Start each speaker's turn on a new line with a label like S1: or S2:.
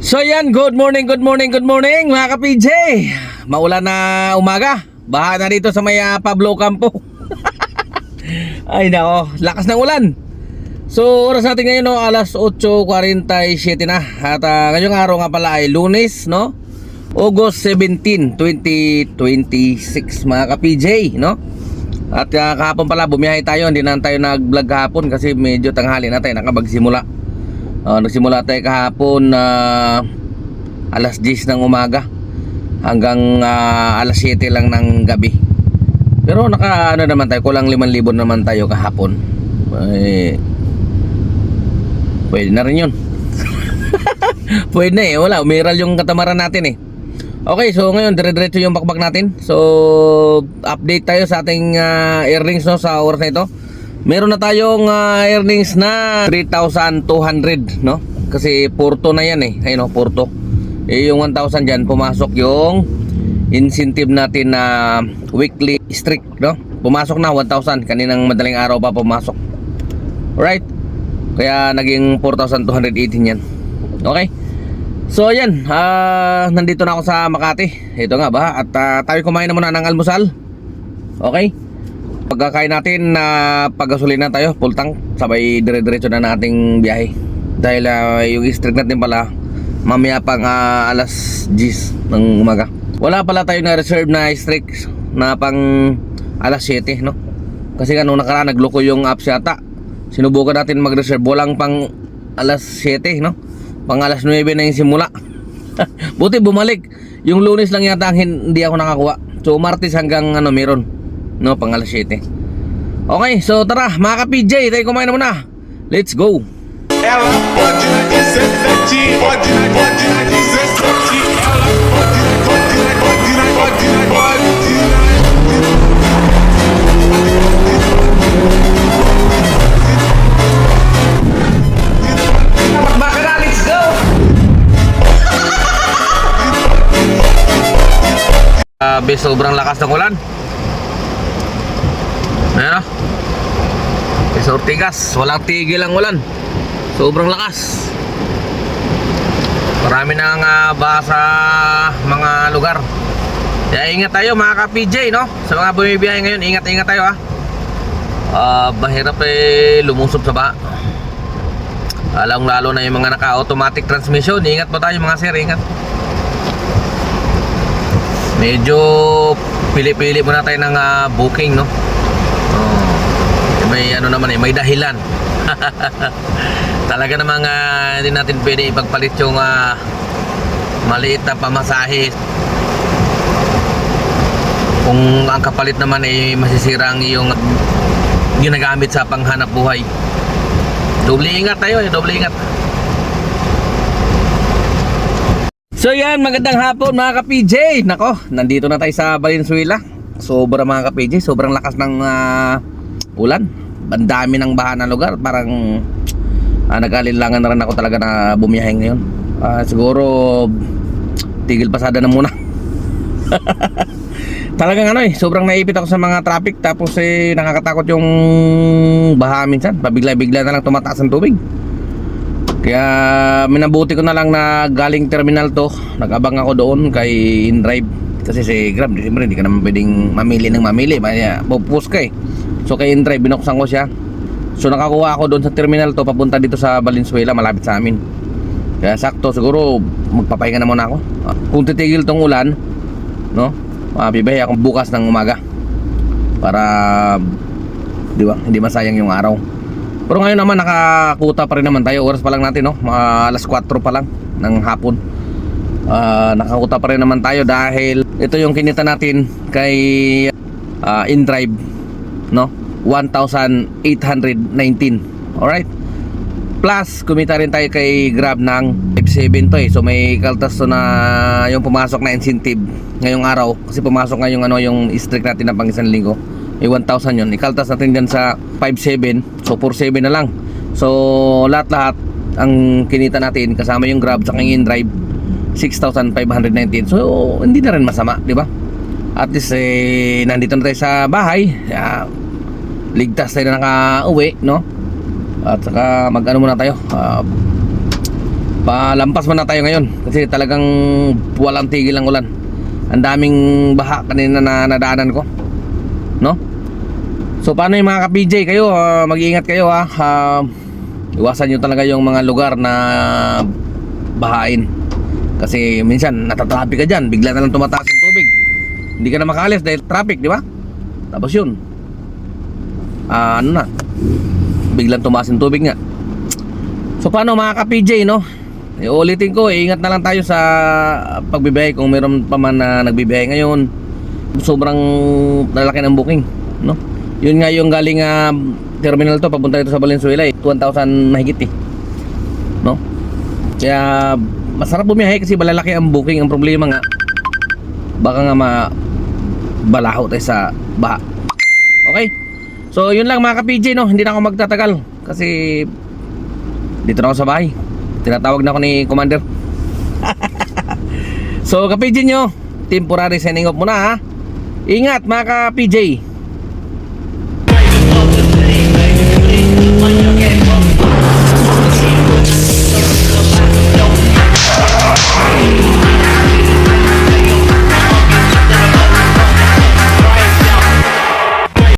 S1: So yan, good morning mga ka-PJ. Maulan na umaga. Baha na dito sa may Pablo Campo. Ay nako, lakas ng ulan. So oras natin ngayon no, alas 8:47 na. At ngayong araw nga pala ay Lunes no, August 17, 2026 mga ka-PJ no. At kahapon pala bumiyahe tayo, hindi na tayo nag-vlog kahapon kasi medyo tanghali na tayo nakapagsimula. Nagsimula tayo kahapon alas 10 ng umaga hanggang alas 7 lang ng gabi. Pero ano naman tayo, kulang 5,000 naman tayo kahapon. Pwede na rin yun. Pwede na wala, umiral yung katamaran natin Okay, so ngayon dire-diretso yung bakbak natin. So update tayo sa ating earnings no, sa oras na ito. Meron na tayong earnings na 3,200 no? Kasi Porto na yan ayun Porto. Yung 1,000 dyan, pumasok yung incentive natin na weekly streak no? Pumasok na 1,000, kaninang madaling araw pa pumasok. Alright, kaya naging 4,218 yan. Okay, so ayan, nandito na ako sa Makati. Ito nga ba, at tayo kumain na muna ng almusal. Okay, pagkakain natin na paggasolina tayo, full tank, sabay dire-diretso na nating biyahe. Dahil yung streak natin pala mamaya pang alas 10 ng umaga. Wala pala tayo na reserve na streak na pang alas 7 no? Kasi nung nakaraan nagloko yung apps yata. Sinubukan natin mag-reserve, walang pang alas 7 no? Pang alas 9 na yung simula. Buti bumalik. Yung Lunes lang yata hindi ako nakakuha. So Martes hanggang meron no, pang alas 7. Okay, so tara mga ka-PJ, tayo kumain na muna. Let's go.
S2: Ela pode na 17, pode na 17, ela pode na.
S1: Baka na, let's go. Sobrang lakas ng ulan. Ayan o, sa Ortigas, walang tigil ang ulan. Sobrang lakas. Marami nang baha sa mga lugar. Kaya ingat tayo mga ka-PJ no? Sa mga bumibiyahe ngayon, ingat tayo mahirap lumusob sa baha. Lalo na yung mga naka-automatic transmission. Ingat po tayo mga sir, ingat. Medyo pili-pili muna tayo ng booking no? May naman may dahilan. Talaga namang hindi natin pwede ipagpalit yung maliit na pamasahe kung ang kapalit naman ay masisira ang iyong ginagamit sa panghanap buhay. Doble ingat tayo doble ingat. So yan, magandang hapon mga ka-PJ. Nako, nandito na tayo sa Valenzuela. Sobra mga ka-PJ, sobrang lakas ng ulan. Ang dami ng baha na lugar. Parang nag-alinlangan na rin ako talaga na bumiyahe ngayon. Siguro tigil pasada na muna. Talagang sobrang naipit ako sa mga traffic. Tapos nakakatakot yung baha minsan. Pabigla-bigla na lang tumataas ang tubig. Kaya minabuti ko na lang na galing terminal to, nag-abang ako doon kay InDrive. Kasi si Grab, siyempre hindi ka naman pwedeng mamili. Kaya pupus ka So kay InDrive, binuksan ko siya. So nakakuha ako doon sa terminal to, papunta dito sa Valenzuela, malapit sa amin. Kaya sakto, siguro magpapahinga na muna ako. Kung titigil tong ulan no, bibiyahe ako bukas ng umaga para di ba, hindi masayang yung araw. Pero ngayon naman nakakuta pa rin naman tayo. Oras pa lang natin no, alas 4 pa lang ng hapon. Nakakuta pa rin naman tayo dahil ito yung kinita natin kay InDrive no, 1,819. Alright, plus kumita rin tayo kay Grab ng 5,700 to So may kaltas to na yung pumasok na incentive ngayong araw. Kasi pumasok nga yung yung streak natin na pang isang linggo, may 1,000 yun. Ikaltas natin dyan sa 5,700, so 4,700 na lang. So lahat ang kinita natin kasama yung Grab sa yung InDrive, 6,519. So hindi na rin masama, di ba? At least nandito na tayo sa bahay. Ligtas tayo na naka-uwi no? At saka muna tayo, palampas muna tayo ngayon kasi talagang walang tigil ang ulan. Ang daming baha kanina na nadaanan ko, no? So paano yung mga ka-PJ kayo, mag-iingat kayo ha. Iwasan nyo talaga yung mga lugar na bahain. Kasi minsan natatraffic ka dyan, bigla na lang tumataas yung tubig. Hindi ka na makaalis dahil traffic, di ba? Tapos yun, ano na, biglang tumaas yung tubig nga. So paano mga ka-PJ, no? Ulitin ko, ingat na lang tayo sa pagbibiyahe. Kung meron pa man na nagbibiyahe ngayon, sobrang lalaki ng booking, no? Yun nga yung galing terminal to, papunta dito sa Valenzuela 1,000 mahigit no? Kaya masarap bumiyahe kasi malalaki ang booking. Ang problema nga, baka nga mabalaho tayo sa baha. Okay? So yun lang mga ka-PJ, no? Hindi na ako magtatagal kasi dito na ako sa bahay. Tinatawag na ako ni Commander. So ka-PJ nyo, temporary signing off muna ha. Ingat mga ka-PJ.